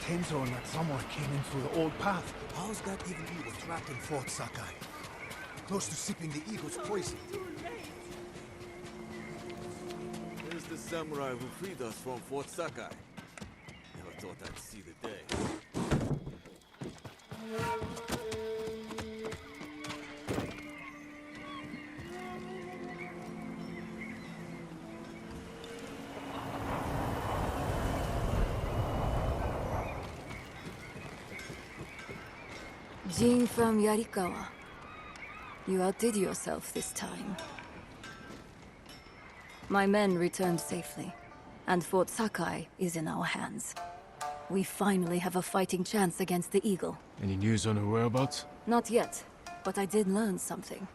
Tenzo and that samurai came in through the old path. How's that even evil trapped in Fort Sakai? Close to sipping the eagle's poison. There's the samurai who freed us from Fort Sakai. Never thought I'd see the day. Jin from Yarikawa. You outdid yourself this time. My men returned safely, and Fort Sakai is in our hands. We finally have a fighting chance against the Eagle. Any news on her whereabouts? Not yet, but I did learn something.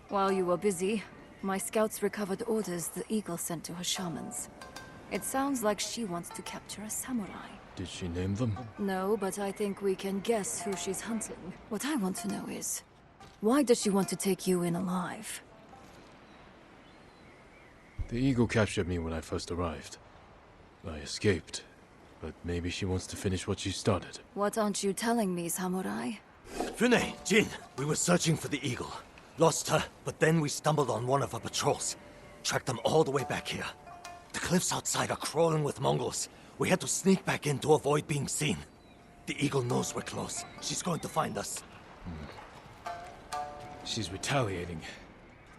While you were busy, my scouts recovered orders the Eagle sent to her shamans. It sounds like she wants to capture a samurai. Did she name them? No, but I think we can guess who she's hunting. What I want to know is, why does she want to take you in alive? The Eagle captured me when I first arrived. I escaped, but maybe she wants to finish what she started. What aren't you telling me, samurai? Fune, Jin, we were searching for the eagle. Lost her, but then we stumbled on one of our patrols. Tracked them all the way back here. The cliffs outside are crawling with Mongols. We had to sneak back in to avoid being seen. The eagle knows we're close. She's going to find us. She's retaliating.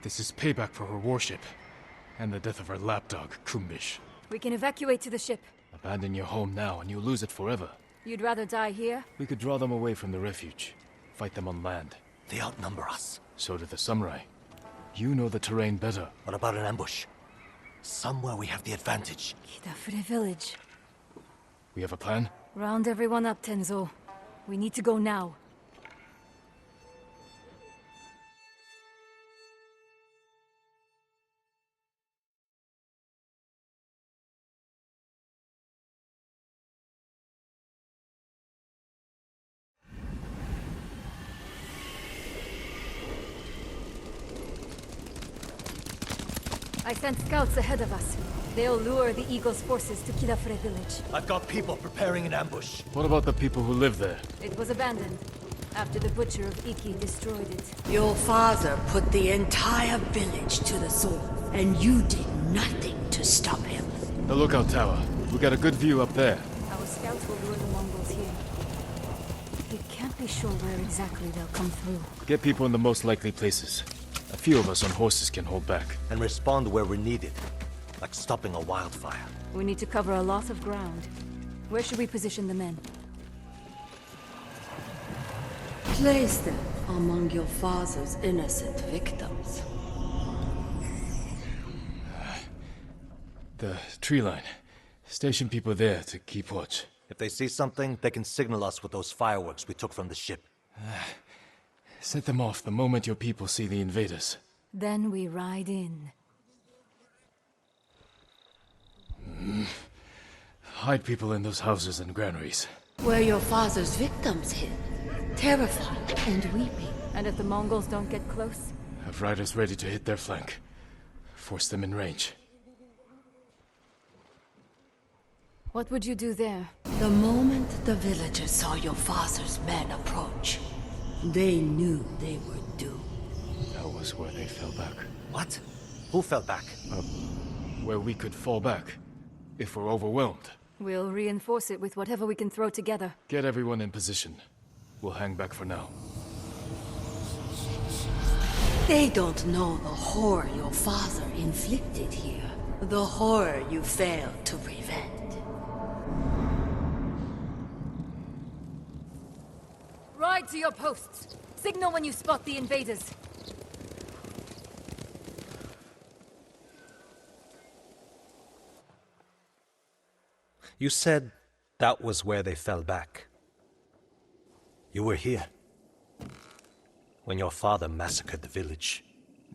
This is payback for her warship. And the death of her lapdog, Kumbish. We can evacuate to the ship. Abandon your home now and you'll lose it forever. You'd rather die here? We could draw them away from the refuge. Fight them on land. They outnumber us. So do the samurai. You know the terrain better. What about an ambush? Somewhere we have the advantage. Kidafure village. We have a plan? Round everyone up, Tenzo. We need to go now. I sent scouts ahead of us. They'll lure the Eagle's forces to Kidafure village. I've got people preparing an ambush. What about the people who live there? It was abandoned after the Butcher of Iki destroyed it. Your father put the entire village to the sword, and you did nothing to stop him. The lookout tower. We got a good view up there. Our scouts will lure the Mongols here. We can't be sure where exactly they'll come through. Get people in the most likely places. A few of us on horses can hold back. And respond where we're needed. Like stopping a wildfire. We need to cover a lot of ground. Where should we position the men? Place them among your father's innocent victims. The tree line. Station people there to keep watch. If they see something, they can signal us with those fireworks we took from the ship. Set them off the moment your people see the invaders. Then we ride in. Hide people in those houses and granaries. Where your father's victims hid, terrified and weeping. And if the Mongols don't get close? Have riders ready to hit their flank. Force them in range. What would you do there? The moment the villagers saw your father's men approach, they knew they were doomed. That was where they fell back. What? Who fell back? Where we could fall back. If we're overwhelmed. We'll reinforce it with whatever we can throw together. Get everyone in position. We'll hang back for now. They don't know the horror your father inflicted here. The horror you failed to prevent. Ride to your posts. Signal when you spot the invaders. You said that was where they fell back. You were here. When your father massacred the village.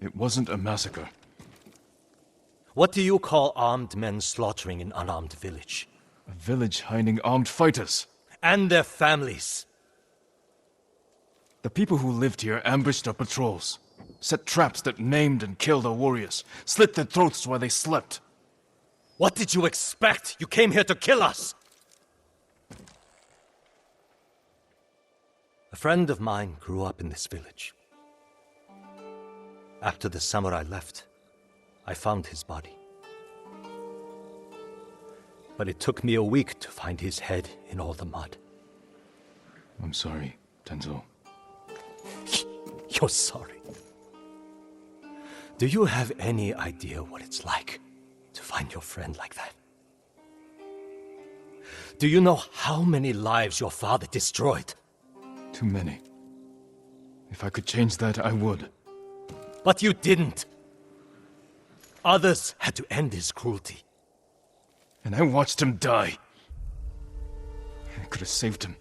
It wasn't a massacre. What do you call armed men slaughtering an unarmed village? A village hiding armed fighters. And their families. The people who lived here ambushed our patrols. Set traps that maimed and killed our warriors. Slit their throats while they slept. What did you expect? You came here to kill us! A friend of mine grew up in this village. After the samurai left, I found his body. But it took me a week to find his head in all the mud. I'm sorry, Tenzo. You're sorry. Do you have any idea what it's like to find your friend like that? Do you know how many lives your father destroyed? Too many. If I could change that, I would. But you didn't. Others had to end his cruelty. And I watched him die. I could have saved him.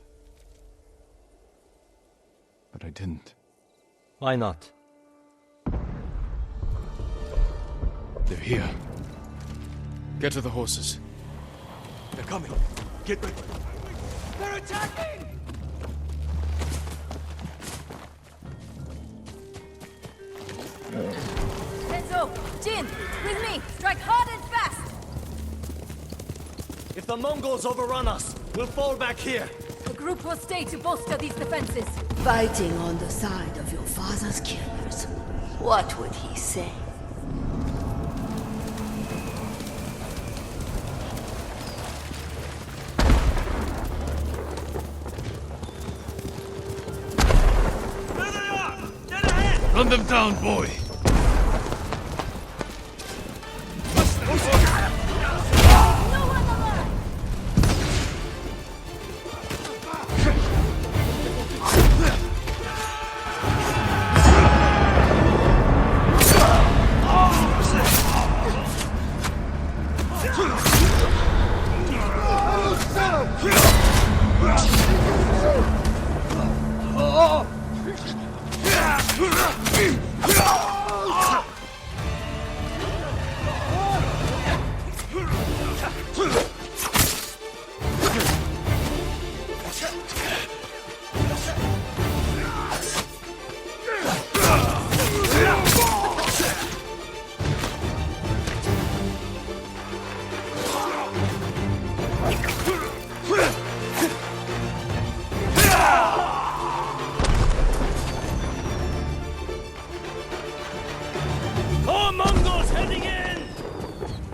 But I didn't. Why not? They're here. Get to the horses. They're coming. Get ready. They're attacking! Tenzo! Jin! With me! Strike hard and fast! If the Mongols overrun us, we'll fall back here. The group will stay to bolster these defenses. Fighting on the side of your father's killers. What would he say? Run them down, boy! More Mongols heading in!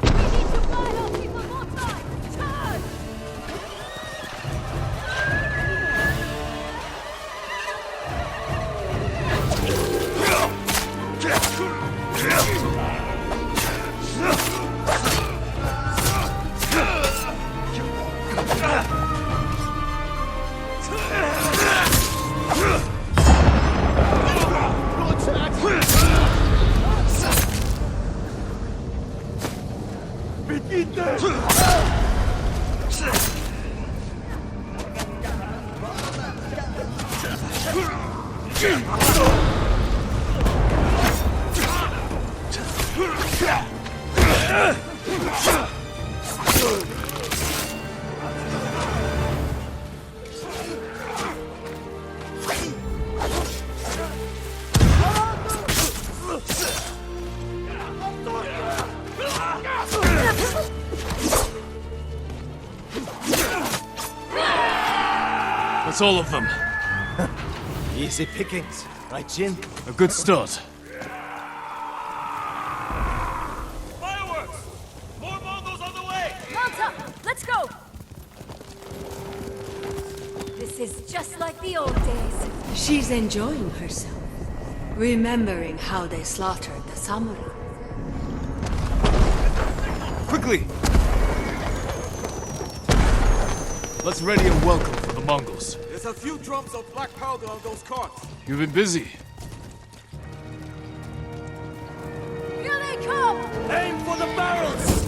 We need to fly off people more time! Charge! That's all of them. Easy pickings, right, Jin? A good start. Fireworks! More Mongols on the way! Mount up! Let's go! This is just like the old days. She's enjoying herself, remembering how they slaughtered the samurai. Quickly! Let's ready a welcome for the Mongols. There's a few drums of black powder on those carts. You've been busy. Here they come! Aim for the barrels!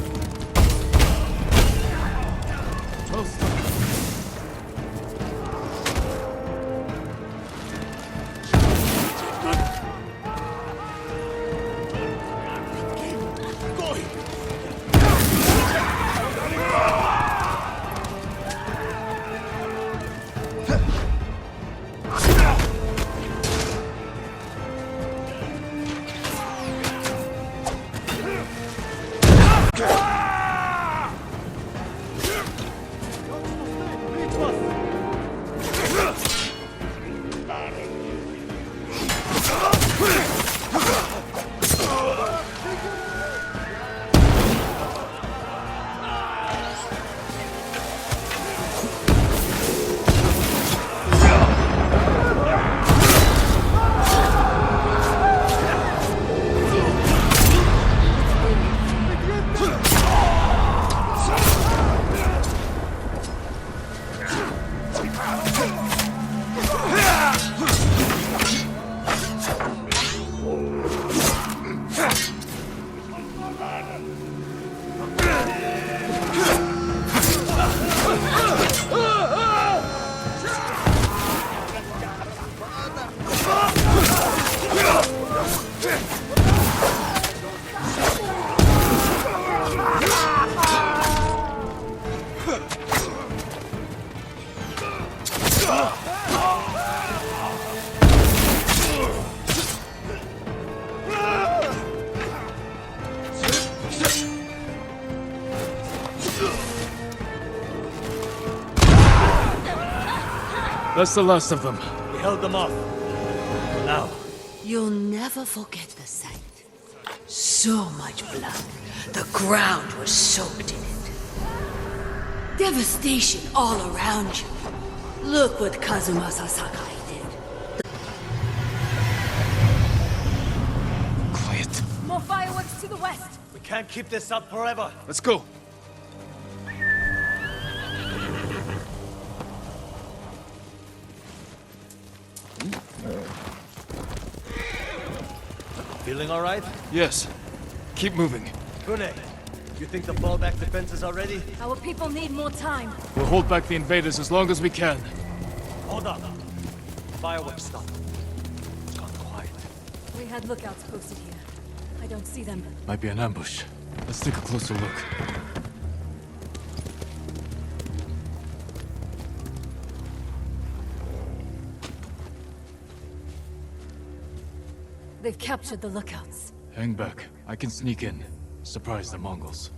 That's the last of them. We held them off. For now. You'll never forget the sight. So much blood. The ground was soaked in it. Devastation all around you. Look what Kazumasa Sakai did. Quiet. More fireworks to the west! We can't keep this up forever. Let's go. Feeling all right? Yes. Keep moving. Gune, you think the fallback defenses are ready? Our people need more time. We'll hold back the invaders as long as we can. Hold up. Fireworks stopped. It's gone quiet. We had lookouts posted here. I don't see them. Might be an ambush. Let's take a closer look. They've captured the lookouts. Hang back. I can sneak in. Surprise the Mongols.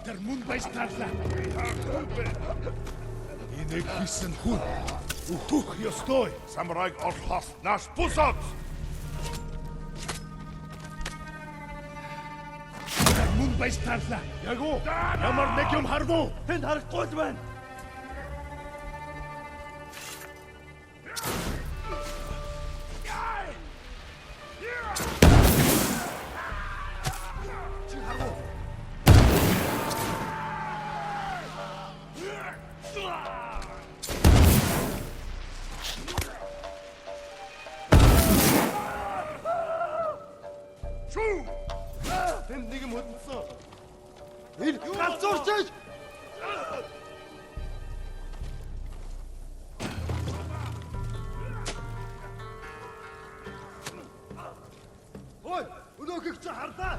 Der Mundbeißkratler. Inek hissen hun. Uhuch, jo stoj. Samurai orhast nasz pusat. Der Mundbeißkratler. Jago. Jamar nekyum hardo. Hin har qudman. Тэнд нэг юм хөдөлсөн. Энэ галзуурч. Ой, өнөөхийг чи харлаа.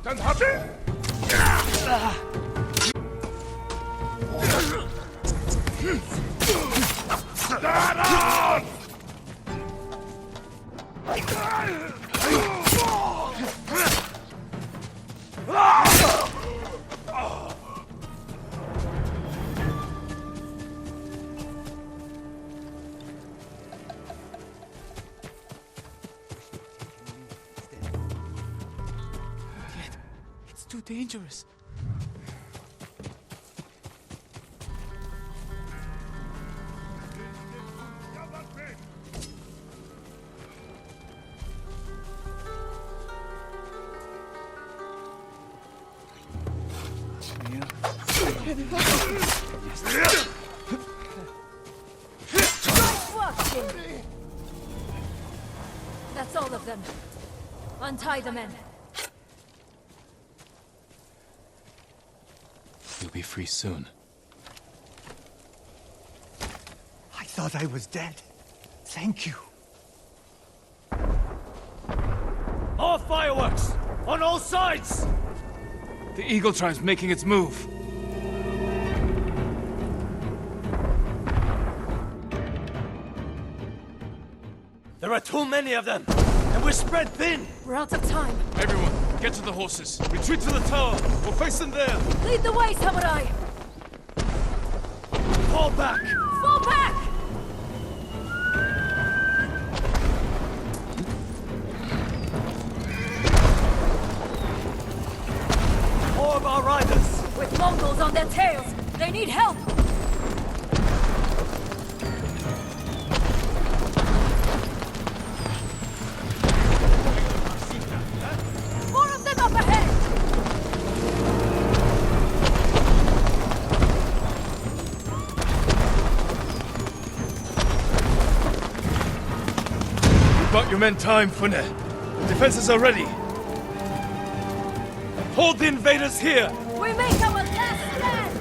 Dann hab ich. Daran! It's too dangerous. That's all of them. Untie the men. You'll be free soon. I thought I was dead. Thank you. More fireworks! On all sides! The Eagle Tribe's making its move. There are too many of them, and We're spread thin! We're out of time. Everyone, get to the horses. Retreat to the tower. We'll face them there. Lead the way, samurai! Fall back! Fall back! More of our riders! With Mongols on their tails! They need help! More of them up ahead! You bought your men time, Fune. Defenses are ready. Hold the invaders here! We make our last stand!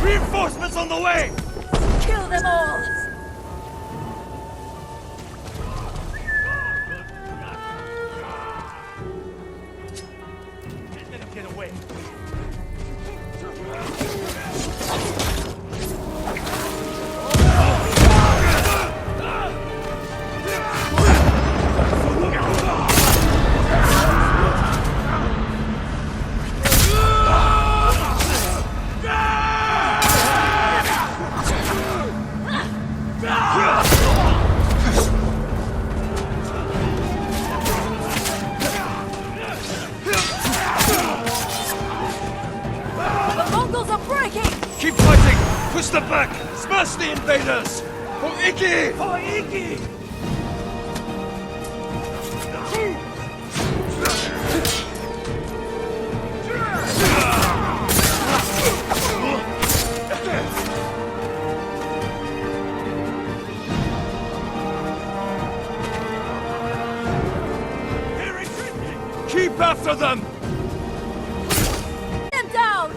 Reinforcements on the way! Kill them all! Let them get away. The Mongols are breaking! Keep fighting! Push them back! Smash the invaders! For Iki! For Iki! Keep after them! Them down!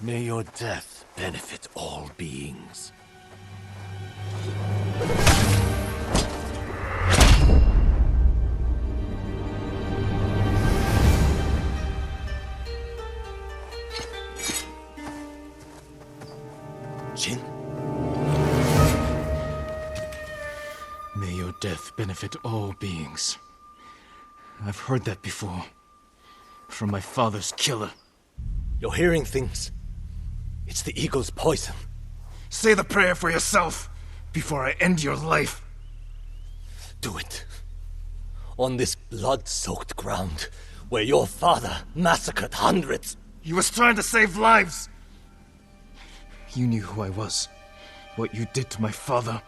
May your death benefit all beings. Jin? May your death benefit all beings. I've heard that before. From my father's killer. You're hearing things. It's the eagle's poison. Say the prayer for yourself before I end your life. Do it. On this blood-soaked ground, where your father massacred hundreds. He was trying to save lives. You knew who I was. What you did to my father.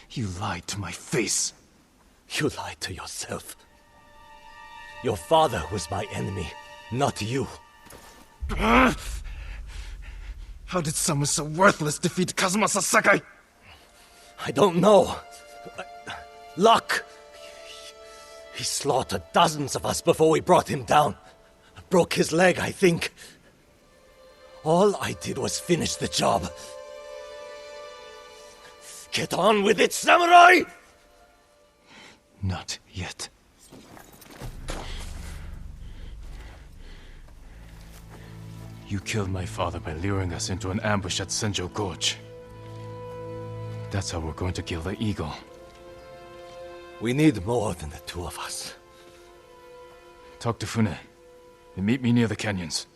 You lied to my face. You lied to yourself. Your father was my enemy, not you. How did someone so worthless defeat Kazuma Sasaki? I don't know. Luck! He slaughtered dozens of us before we brought him down. Broke his leg, I think. All I did was finish the job. Get on with it, samurai! Not yet. You killed my father by luring us into an ambush at Senjo Gorge. That's how we're going to kill the eagle. We need more than the two of us. Talk to Fune, and meet me near the canyons.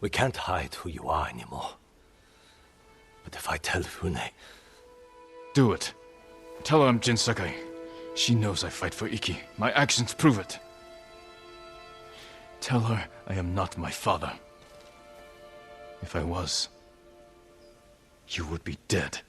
We can't hide who you are anymore. But if I tell Fune... Do it. Tell her I'm Jin Sakai. She knows I fight for Iki. My actions prove it. Tell her I am not my father. If I was, you would be dead.